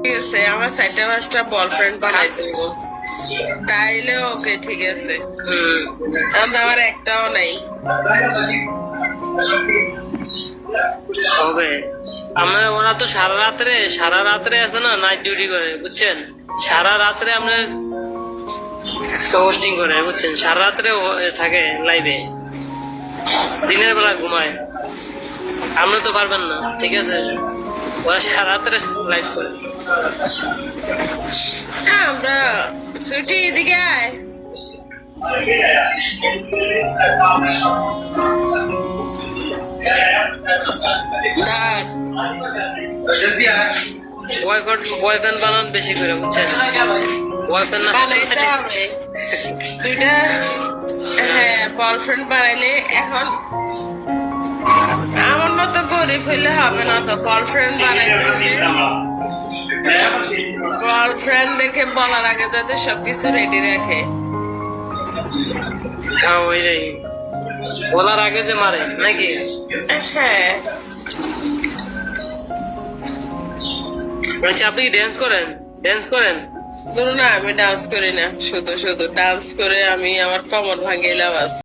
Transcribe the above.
ঠিক আছে, আমার 4টা-5টা বয়ফ্রেন্ড বানাই দেবো, তাইলে ওকে ঠিক আছে। আমার একটাও নাই। হবে আমরা, ওরা তো সারা রাত্রে আছে না, নাইট ডিউটি করে বুঝছেন, সারা রাত্রে আমরা হোস্টিং করে বুঝছেন, সারা রাত্রে থাকে লাইভে, দিনের বেলা ঘুমায়। আপনি তো পারবেন না, ঠিক আছে, ওরা সারা রাত্রে লাইভ করে। আমরা ছুটি, এদিকে আয়। বয়ফ্রেন্ড বানান বেশি করে বুঝছেন, বয়ফ্রেন্ড না বানাইতে হবে দুইটা। হ্যাঁ, বয়ফ্রেন্ড বানাইলে এখন আমার মতো গরিব হইলে হবে না তো, গার্লফ্রেন্ড বানাইতে গার্লফ্রেন্ডকে বলার আগে যাতে সবকিছু রেডি রাখে। হ্যাঁ ওইটাই, বলার আগে যে মারে নাকি। হ্যাঁ, আচ্ছা আপনি ড্যান্স করেন? ড্যান্স করেন? ধরুন না, আমি ডান্স করি না, শুধু শুধু ডান্স করে আমি আমার কোমর ভাঙিয়ে লাভ আছে।